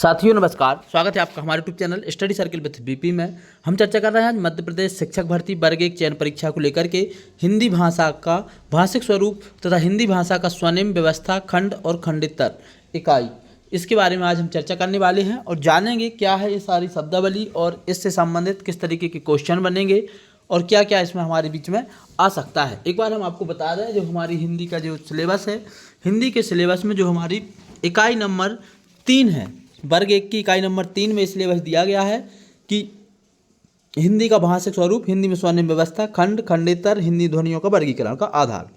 साथियों नमस्कार, स्वागत है आपका हमारे YouTube channel study circle with BP में। हम चर्चा कर रहे हैं आज मध्य प्रदेश शिक्षक भर्ती वर्ग 1 चयन परीक्षा को लेकर के हिंदी भाषा का भाषिक स्वरूप तथा हिंदी भाषा का स्वनिम व्यवस्था खंड और खंडितर इकाई, इसके बारे में आज हम चर्चा करने वाले हैं और जानेंगे क्या है ये सारी शब्दावली और इससे संबंधित किस तरीके के क्वेश्चन बनेंगे और क्या क्या इसमें हमारे बीच में आ सकता है। एक बार हम आपको बता दें, जो हमारी हिंदी का जो सिलेबस है, हिंदी के सिलेबस में जो हमारी इकाई नंबर 3 है, वर्ग 1 की इकाई नंबर 3 में सिलेबस दिया गया है कि हिंदी का भाषिक स्वरूप, हिंदी में स्वनिम व्यवस्था, खंड, खंडेतर, हिंदी ध्वनियों का वर्गीकरण का आधार।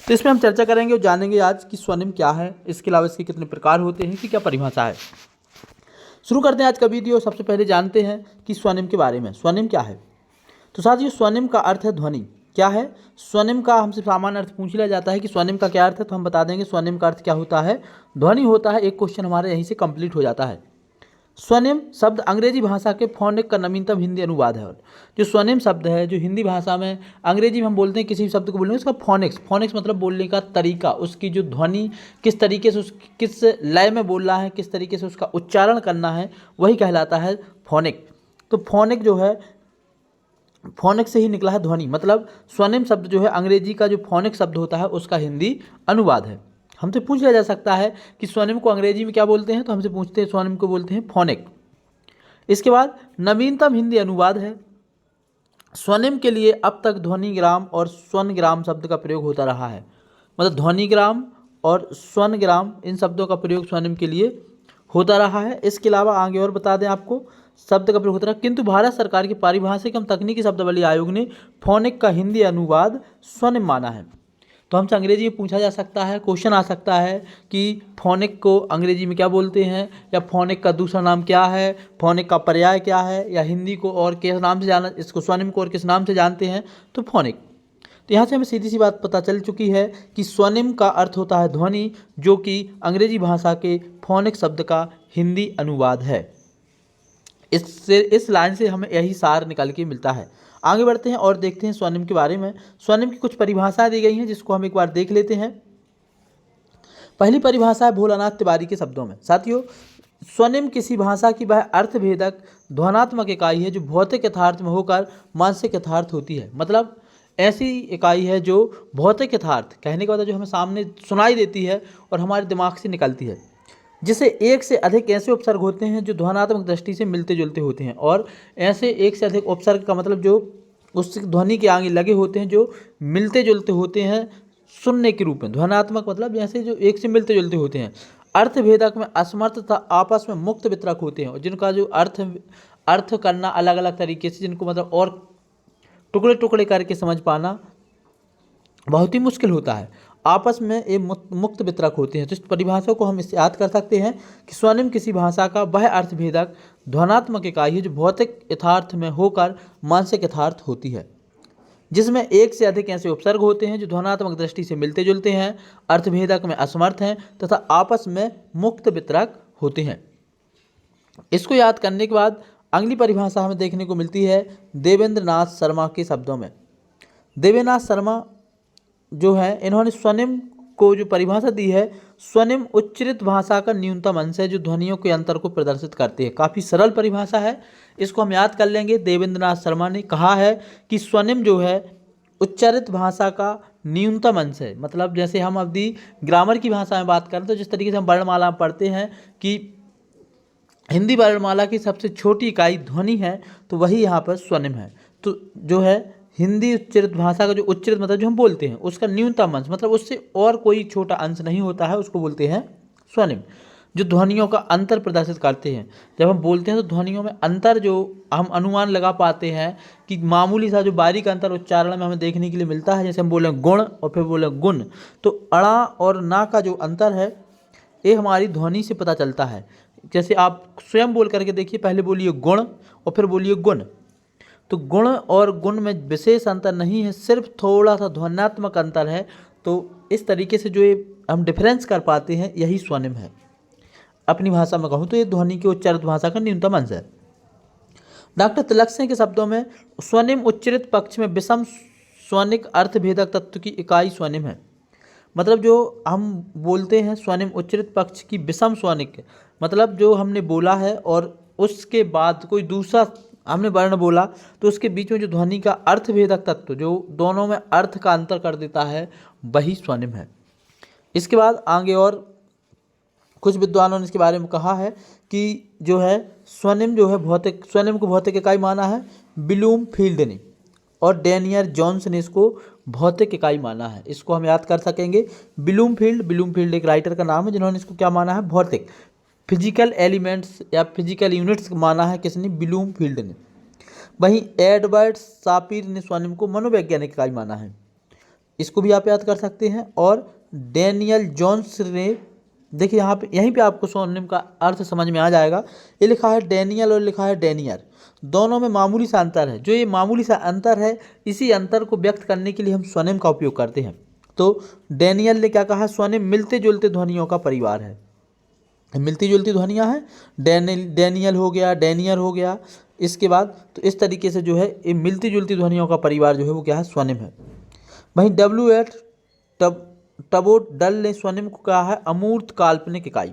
तो इसमें हम चर्चा करेंगे और जानेंगे आज कि स्वनिम क्या है, इसके अलावा इसके कितने प्रकार होते हैं, कि क्या परिभाषा है। शुरू करते हैं आज का वीडियो। सबसे पहले जानते हैं कि स्वनिम के बारे में। स्वनिम क्या है? तो साथियों, स्वनिम का अर्थ है ध्वनि। क्या है स्वनिम का? हमसे सामान्य अर्थ पूछ लिया जाता है कि स्वनिम का क्या अर्थ है, तो हम बता देंगे स्वनिम का अर्थ क्या होता है, ध्वनि होता है। एक क्वेश्चन हमारे यहीं से कंप्लीट हो जाता है। स्वनिम शब्द अंग्रेजी भाषा के फोनिक का नवीनतम हिंदी अनुवाद है। जो स्वनिम शब्द है, जो हिंदी भाषा में, अंग्रेजी में हम बोलते हैं, किसी भी शब्द को बोलने उसका फोनिक्स, फोनिक्स मतलब बोलने का तरीका, उसकी जो ध्वनि किस तरीके से, किस लय में बोलना है, किस तरीके से उसका उच्चारण करना है, वही कहलाता है फोनिक। तो फोनिक जो है, फोनिक से ही निकला है ध्वनि। मतलब स्वनिम शब्द जो है, अंग्रेजी का जो फोनिक शब्द होता है उसका हिंदी अनुवाद है। हमसे पूछ लिया जा सकता है कि स्वनिम को अंग्रेजी में क्या बोलते हैं, तो हमसे पूछते हैं स्वनिम को बोलते हैं फोनिक। इसके बाद नवीनतम हिंदी अनुवाद है। स्वनिम के लिए अब तक ध्वनिग्राम और स्वनग्राम शब्द का प्रयोग होता रहा है। मतलब ध्वनिग्राम और स्वनग्राम, इन शब्दों का प्रयोग स्वनिम के लिए होता रहा है। इसके अलावा आगे और बता दें आपको, शब्द का प्रयोग होता रहा, किंतु भारत सरकार के पारिभाषिक एवं तकनीकी शब्दावली आयोग ने फोनिक का हिंदी अनुवाद स्वनिम माना है। तो हमसे अंग्रेजी में पूछा जा सकता है, क्वेश्चन आ सकता है कि फोनिक को अंग्रेजी में क्या बोलते हैं, या फोनिक का दूसरा नाम क्या है, फोनिक का पर्याय क्या है, या हिंदी को और किस नाम से जाना, इसको स्वनिम को और किस नाम से जानते हैं, तो फोनिक। तो यहाँ से हमें सीधी सी बात पता चल चुकी है कि स्वनिम का अर्थ होता है ध्वनि, जो कि अंग्रेजी भाषा के फोनिक शब्द का हिंदी अनुवाद है। इस लाइन से हमें यही सार निकल के मिलता है। आगे बढ़ते हैं और देखते हैं स्वनिम के बारे में। स्वनिम की कुछ परिभाषाएं दी गई हैं, जिसको हम एक बार देख लेते हैं। पहली परिभाषा है भोलानाथ तिवारी के शब्दों में। साथियों, स्वनिम किसी भाषा की वह अर्थभेदक ध्वनात्मक इकाई है जो भौतिक यथार्थ में होकर मानसिक यथार्थ होती है। मतलब ऐसी इकाई है जो भौतिक यथार्थ कहने के बाद जो हमें सामने सुनाई देती है और हमारे दिमाग से निकलती है, जिसे एक से अधिक ऐसे उपसर्ग होते हैं जो ध्वनात्मक दृष्टि से मिलते जुलते होते हैं। और ऐसे एक से अधिक उपसर्ग का मतलब जो उस ध्वनि के आगे लगे होते हैं, जो मिलते जुलते होते हैं सुनने के रूप में। ध्वनात्मक मतलब जैसे जो एक से मिलते जुलते होते हैं। अर्थभेदक में असमर्थ तथा आपस में मुक्त वितरक होते हैं, और जिनका जो अर्थ करना अलग अलग तरीके से, जिनको मतलब और टुकड़े टुकड़े करके समझ पाना बहुत ही मुश्किल होता है। आपस में ये मुक्त वितरक होते हैं। तो इस परिभाषा को हम इससे याद कर सकते हैं कि स्वनिम किसी भाषा का वह अर्थभेदक ध्वनात्मक इकाई है जो भौतिक यथार्थ में होकर मानसिक यथार्थ होती है, जिसमें एक से अधिक ऐसे उपसर्ग होते हैं जो ध्वनात्मक दृष्टि से मिलते जुलते हैं, अर्थभेदक में असमर्थ हैं तथा आपस में मुक्त वितरक होते हैं। इसको याद करने के बाद अगली परिभाषा हमें देखने को मिलती है देवेंद्र नाथ शर्मा के शब्दों में। देवेंद्र नाथ शर्मा जो है, इन्होंने स्वनिम को जो परिभाषा दी है, स्वनिम उच्चरित भाषा का न्यूनतम अंश है जो ध्वनियों के अंतर को प्रदर्शित करते हैं। काफ़ी सरल परिभाषा है, इसको हम याद कर लेंगे। देवेंद्र नाथ शर्मा ने कहा है कि स्वनिम जो है उच्चरित भाषा का न्यूनतम अंश है। मतलब जैसे हम अवधि ग्रामर की भाषा में बात करें तो जिस तरीके से हम वर्णमाला पढ़ते हैं कि हिंदी वर्णमाला की सबसे छोटी इकाई ध्वनि है, तो वही यहाँ पर स्वनिम है। तो जो है हिंदी उच्चरित भाषा का जो उच्चरित मतलब जो हम बोलते हैं उसका न्यूनतम अंश, मतलब उससे और कोई छोटा अंश नहीं होता है, उसको बोलते हैं स्वनिम, जो ध्वनियों का अंतर प्रदर्शित करते हैं। जब हम बोलते हैं तो ध्वनियों में अंतर जो हम अनुमान लगा पाते हैं कि मामूली सा जो बारीक अंतर उच्चारण में हमें देखने के लिए मिलता है, जैसे हम बोलें गुण और फिर बोलें गुण, तो अड़ा और ना का जो अंतर है ये हमारी ध्वनि से पता चलता है। जैसे आप स्वयं बोल करके देखिए, पहले बोलिए गुण और फिर बोलिए गुण। तो गुण और गुण में विशेष अंतर नहीं है, सिर्फ थोड़ा सा ध्वन्यात्मक अंतर है। तो इस तरीके से जो ये हम डिफरेंस कर पाते हैं, यही स्वनिम है। अपनी भाषा में कहूँ तो ये ध्वनि की उच्चारित भाषा का न्यूनतम अंश है। डॉक्टर तिलक सिंह के शब्दों में स्वनिम उच्चरित पक्ष में विषम स्वनिक अर्थभेदक तत्व की इकाई स्वनिम है। मतलब जो हम बोलते हैं स्वनिम उच्चरित पक्ष की विषम स्वनिक, मतलब जो हमने बोला है और उसके बाद कोई दूसरा हमने वर्ण बोला तो उसके बीच में जो ध्वनि का अर्थभेदक तत्व जो दोनों में अर्थ का अंतर कर देता है वही स्वनिम है। इसके बाद आगे और कुछ विद्वानों ने इसके बारे में कहा है कि जो है स्वनिम जो है भौतिक, स्वनिम को भौतिक इकाई माना है ब्लूमफील्ड ने, और डेनियर जॉन्स ने इसको भौतिक इकाई माना है। इसको हम याद कर सकेंगे, ब्लूमफील्ड एक राइटर का नाम है जिन्होंने इसको क्या माना है, भौतिक फिजिकल एलिमेंट्स या फिजिकल यूनिट्स माना है, किसने, ब्लूमफील्ड ने। वहीं एडवर्ड शापिर ने स्वनिम को मनोवैज्ञानिक इकाई माना है, इसको भी आप याद कर सकते हैं। और डेनियल जॉन्स ने, देखिए यहाँ पे यहीं पे आपको स्वनिम का अर्थ समझ में आ जाएगा, ये लिखा है डेनियल और लिखा है डेनियर, दोनों में मामूली सा अंतर है। जो ये मामूली सा अंतर है इसी अंतर को व्यक्त करने के लिए हम स्वनिम का उपयोग करते हैं। तो डेनियल ने क्या कहा, स्वनिम मिलते जुलते ध्वनियों का परिवार है, मिलती जुलती ध्वनियाँ हैं, डेनियल हो गया, डेनियर हो गया, इसके बाद तो इस तरीके से जो है ये मिलती जुलती ध्वनियों का परिवार जो है वो क्या है, स्वनिम है। वहीं W.H. टबोडल ने स्वनिम को कहा है अमूर्त काल्पनिक इकाई।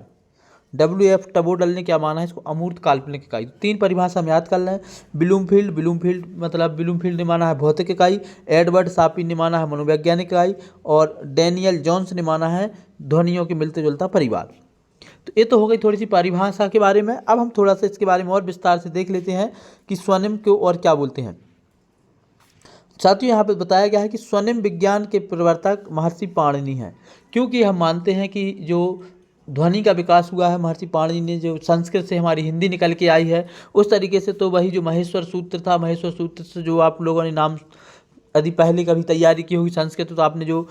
W.F. टबोडल ने क्या माना है इसको, अमूर्त काल्पनिक इकाई। तीन परिभाषा हम याद कर लें, ब्लूमफील्ड मतलब ब्लूमफील्ड ने माना है भौतिक इकाई, एडवर्ड शापिर ने माना है मनोवैज्ञानिक इकाई, और डेनियल जॉन्स ने माना है ध्वनियों के मिलते जुलता परिवार। तो ये तो हो गई थोड़ी सी परिभाषा के बारे में। अब हम थोड़ा सा इसके बारे में और विस्तार से देख लेते हैं कि स्वनिम को और क्या बोलते हैं। साथियों यहाँ पे बताया गया है कि स्वनिम विज्ञान के प्रवर्तक महर्षि पाणिनि हैं, क्योंकि हम मानते हैं कि जो ध्वनि का विकास हुआ है महर्षि पाणिनि ने, जो संस्कृत से हमारी हिंदी निकल के आई है उस तरीके से, तो वही जो महेश्वर सूत्र था, महेश्वर सूत्र से जो आप लोगों ने नाम यदि पहले कभी तैयारी की होगी संस्कृत तो आपने जो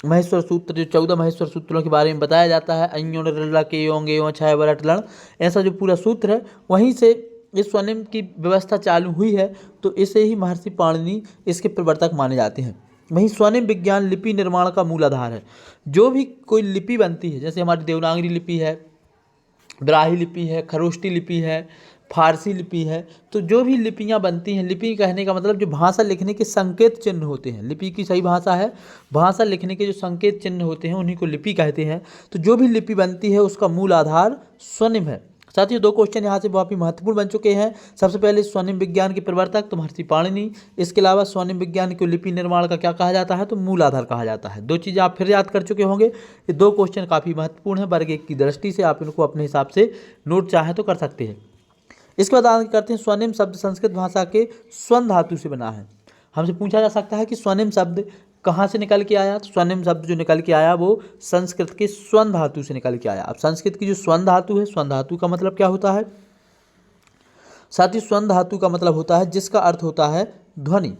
महेश्वर सूत्र, जो 14 महेश्वर सूत्रों के बारे में बताया जाता है, अयों रल्ला के योंगे यो छाय वरट लण, ऐसा जो पूरा सूत्र है वहीं से इस स्वनिम की व्यवस्था चालू हुई है। तो इसे ही महर्षि पाणिनि इसके प्रवर्तक माने जाते हैं। वहीं स्वनिम विज्ञान लिपि निर्माण का मूल आधार है। जो भी कोई लिपि बनती है, जैसे हमारी देवनागरी लिपि है, ब्राह्मी लिपि है, खरोष्टी लिपि है, फारसी लिपि है, तो जो भी लिपियां बनती हैं, लिपि कहने का मतलब जो भाषा लिखने के संकेत चिन्ह होते हैं, लिपि की सही भाषा है भाषा लिखने के जो संकेत चिन्ह होते हैं उन्हीं को लिपि कहते हैं। तो जो भी लिपि बनती है उसका मूल आधार स्वनिम है। साथियों दो क्वेश्चन यहाँ से बहुत ही महत्वपूर्ण बन चुके हैं। सबसे पहले स्वनिम विज्ञान के प्रवर्तक तो महर्षि पाणिनि, इसके अलावा स्वनिम विज्ञान को लिपि निर्माण का क्या कहा जाता है, तो मूल आधार कहा जाता है। दो चीज़ें आप फिर याद कर चुके होंगे। ये दो क्वेश्चन काफ़ी महत्वपूर्ण है वर्ग 1 की दृष्टि से, आप इनको अपने हिसाब से नोट चाहें तो कर सकते हैं। इसके बाद आगे करते हैं, स्वनिम शब्द संस्कृत भाषा के स्वन धातु से बना है। हमसे पूछा जा सकता है कि स्वनिम शब्द कहाँ से निकल के आया, तो स्वनिम शब्द जो निकल के आया वो संस्कृत के स्वन धातु से निकल के आया। अब संस्कृत की जो स्वन धातु है, स्वन धातु का मतलब क्या होता है साथियों, स्वन धातु का मतलब होता है जिसका अर्थ होता है ध्वनि,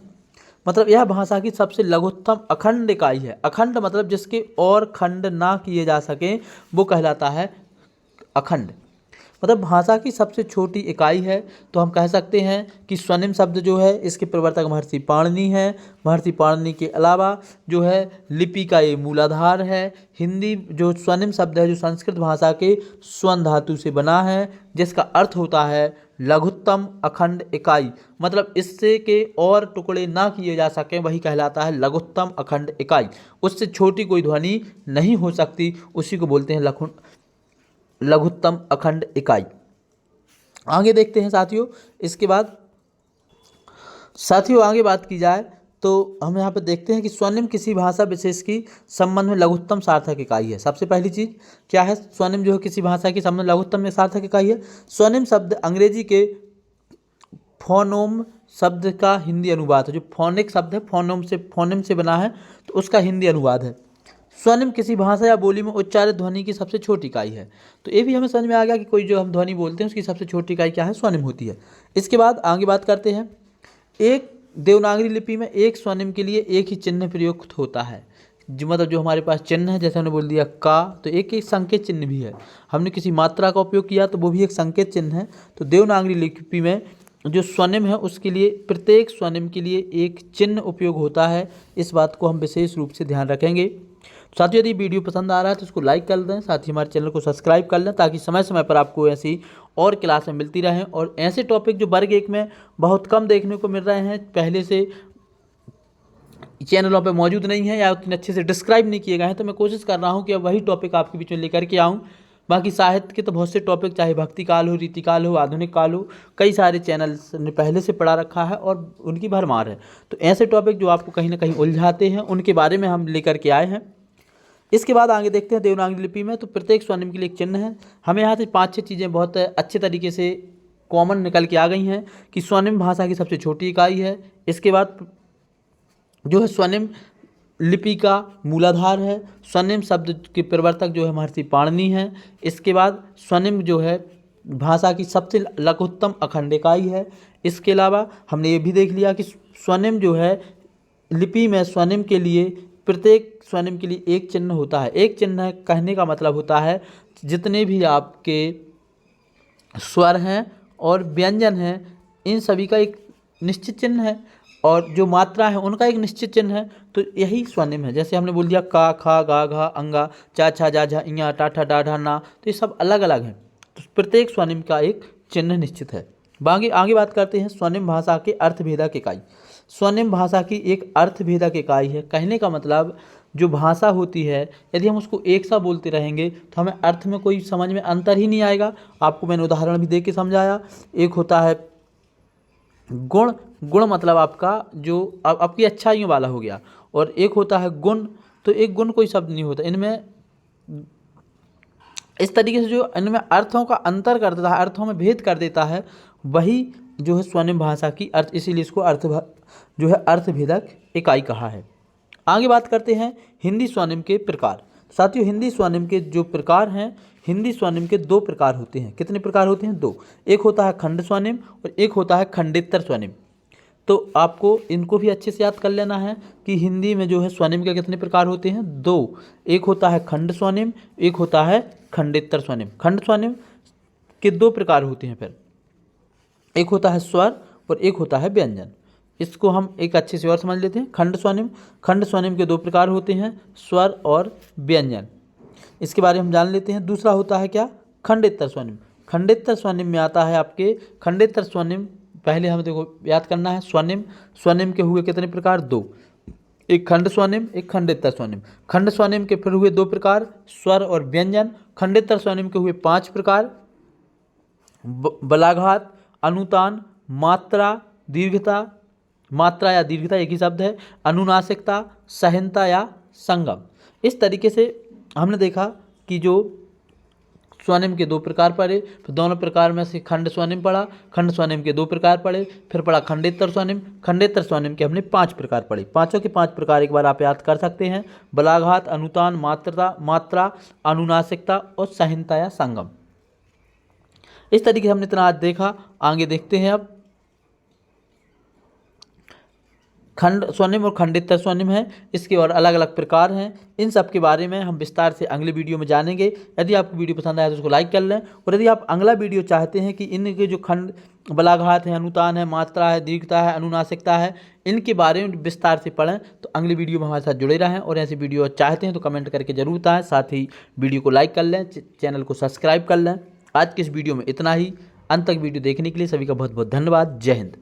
मतलब यह भाषा की सबसे लघुत्तम अखंड इकाई है। अखंड मतलब जिसके और खंड ना किए जा सके वो कहलाता है अखंड, मतलब भाषा की सबसे छोटी इकाई है। तो हम कह सकते हैं कि स्वनिम शब्द जो है इसके प्रवर्तक महर्षि पाणिनि है। महर्षि पाणिनि के अलावा जो है लिपि का ये मूलाधार है। हिंदी जो स्वनिम शब्द है जो संस्कृत भाषा के स्वन धातु से बना है, जिसका अर्थ होता है लघुत्तम अखंड इकाई, मतलब इससे के और टुकड़े ना किए जा सकें वही कहलाता है लघुत्तम अखंड इकाई। उससे छोटी कोई ध्वनि नहीं हो सकती, उसी को बोलते हैं लघुत्तम अखंड इकाई। आगे देखते हैं साथियों। इसके बाद साथियों आगे बात की जाए तो हम यहाँ पर देखते हैं कि स्वनिम किसी भाषा विशेष की संबंध में लघुत्तम सार्थक इकाई है। सबसे पहली चीज़ क्या है, स्वनिम जो है किसी भाषा की संबंध लघुत्तम में सार्थक इकाई है। स्वनिम शब्द अंग्रेजी के फोनोम शब्द का हिंदी अनुवाद है। जो फोनिक शब्द है फोनेम से बना है, तो उसका हिंदी अनुवाद है। स्वनिम किसी भाषा या बोली में उच्चारित ध्वनि की सबसे छोटी इकाई है। तो ये भी हमें समझ में आ गया कि कोई जो हम ध्वनि बोलते हैं उसकी सबसे छोटी इकाई क्या है, स्वनिम होती है। इसके बाद आगे बात करते हैं, एक देवनागरी लिपि में एक स्वनिम के लिए एक ही चिन्ह प्रयुक्त होता है। जो मतलब जो हमारे पास चिन्ह है, जैसे हमने बोल दिया का, तो एक एक संकेत चिन्ह भी है। हमने किसी मात्रा का उपयोग किया तो वो भी एक संकेत चिन्ह है। तो देवनागरी लिपि में जो स्वनिम है उसके लिए प्रत्येक स्वनिम के लिए एक चिन्ह उपयोग होता है। इस बात को हम विशेष रूप से ध्यान रखेंगे। साथियों यदि वीडियो पसंद आ रहा है तो इसको लाइक कर दें, साथ ही हमारे चैनल को सब्सक्राइब कर लें, ताकि समय समय पर आपको ऐसी और क्लासें मिलती रहें। और ऐसे टॉपिक जो वर्ग 1 में बहुत कम देखने को मिल रहे हैं, पहले से चैनलों पे मौजूद नहीं है या उतने अच्छे से डिस्क्राइब नहीं किए गए हैं, तो मैं कोशिश कर रहा हूँ कि अब वही टॉपिक आपके बीच में लेकर के आऊँ। बाकी साहित्य के तो बहुत से टॉपिक, चाहे भक्ति काल हो, रीति काल हो, आधुनिक काल हो, कई सारे चैनल्स ने पहले से पढ़ा रखा है और उनकी भरमार है। तो ऐसे टॉपिक जो आपको कहीं ना कहीं उलझाते हैं, उनके बारे में हम लेकर के आए हैं। इसके बाद आगे देखते हैं देवनागरी लिपि में। तो प्रत्येक स्वनिम के लिए एक चिन्ह है। हमें यहाँ से 5-6 चीज़ें बहुत अच्छे तरीके से कॉमन निकल के आ गई हैं कि स्वनिम भाषा की सबसे छोटी इकाई है। इसके बाद जो है स्वनिम लिपि का मूलाधार है। स्वनिम शब्द के प्रवर्तक जो है महर्षि पाणिनि है। इसके बाद स्वनिम जो है भाषा की सबसे लघुत्तम अखंड इकाई है। इसके अलावा हमने ये भी देख लिया कि स्वनिम जो है लिपि में स्वनिम के लिए, प्रत्येक स्वनिम के लिए एक चिन्ह होता है। एक चिन्ह कहने का मतलब होता है जितने भी आपके स्वर हैं और व्यंजन हैं, इन सभी का एक निश्चित चिन्ह है, और जो मात्रा है उनका एक निश्चित चिन्ह है। तो यही स्वनिम है। जैसे हमने बोल दिया का, खा, गा, घा, अंगा, चा, छा, जा, झा, इया, टा, ठा, डा, ढा, ना, तो ये सब अलग अलग हैं। तो प्रत्येक स्वनिम का एक चिन्ह निश्चित है। आगे बात करते हैं स्वनिम भाषा के अर्थभेदक इकाई। स्वनिम भाषा की एक अर्थभेदक इकाई है। कहने का मतलब जो भाषा होती है, यदि हम उसको एक सा बोलते रहेंगे तो हमें अर्थ में कोई समझ में अंतर ही नहीं आएगा। आपको मैंने उदाहरण भी दे के समझाया। एक होता है गुण, गुण मतलब आपका जो आपकी अच्छाइयों वाला हो गया, और एक होता है गुण। तो एक गुण कोई शब्द नहीं होता। इनमें इस तरीके से जो इनमें अर्थों का अंतर कर देता है, अर्थों में भेद कर देता है, वही जो है स्वनिम भाषा की अर्थ, इसीलिए इसको जो है अर्थभेदक इकाई कहा है। आगे बात करते हैं हिंदी स्वनिम के प्रकार। साथियों, हिंदी स्वनिम के जो प्रकार हैं, हिंदी स्वनिम के 2 प्रकार होते हैं। कितने प्रकार होते हैं? 2। एक होता है खंड स्वनिम और एक होता है खंडेतर स्वनिम। तो आपको इनको भी अच्छे से याद कर लेना है कि हिंदी में जो है स्वनिम के कितने प्रकार होते हैं? 2। एक होता है खंड स्वनिम, एक होता है खंडेतर स्वनिम। खंड स्वनिम के 2 प्रकार होते हैं। फिर एक होता है स्वर और एक होता है व्यंजन। इसको हम एक अच्छे से और समझ लेते हैं। खंड स्वनिम के 2 प्रकार होते हैं, स्वर और व्यंजन। इसके बारे में हम जान लेते हैं। दूसरा होता है क्या? खंडेतर स्वनिम। खंडेतर स्वनिम में आता है आपके खंडेतर स्वनिम, पहले हमें देखो याद करना है। स्वनिम के हुए कितने प्रकार? 2। एक खंड स्वनिम, एक खंडेतर स्वनिम। खंड स्वनिम के फिर हुए 2 प्रकार, स्वर और व्यंजन। खंडेतर स्वनिम के हुए 5 प्रकार, बलाघात, अनुतान, मात्रा, दीर्घता, मात्रा या दीर्घता एक ही शब्द है, अनुनासिकता, सहनता या संगम। इस तरीके से हमने देखा कि जो स्वनिम के 2 प्रकार पढ़े, फिर दोनों प्रकार में से खंड स्वनिम पढ़ा, खंड स्वनिम के 2 प्रकार पढ़े, फिर पढ़ा खंडेतर स्वनिम। खंडेतर स्वनिम के हमने 5 प्रकार पढ़े। पांचों के 5 प्रकार एक बार आप याद कर सकते हैं: बलाघात, अनुतान, मात्रा, अनुनासिकता और सहनता या संगम। इस तरीके से हमने इतना आज देखा। आगे देखते हैं अब खंड स्वनिम और खंडेतर स्वनिम है, इसके और अलग अलग प्रकार हैं। इन सब के बारे में हम विस्तार से अगले वीडियो में जानेंगे। यदि आपको वीडियो पसंद आया तो उसको लाइक कर लें, और यदि आप अगला वीडियो चाहते हैं कि इनके जो खंड बलाघात है, अनुतान है, मात्रा है, दीर्घता है, अनुनासिकता है, इनके बारे में विस्तार से पढ़ें, तो अगली वीडियो में हमारे साथ जुड़े रहें। और ऐसी वीडियो चाहते हैं तो कमेंट करके जरूर बताएं। साथ ही वीडियो को लाइक कर लें, चैनल को सब्सक्राइब कर लें। आज की इस वीडियो में इतना ही। अंत तक वीडियो देखने के लिए सभी का बहुत बहुत धन्यवाद। जय हिंद।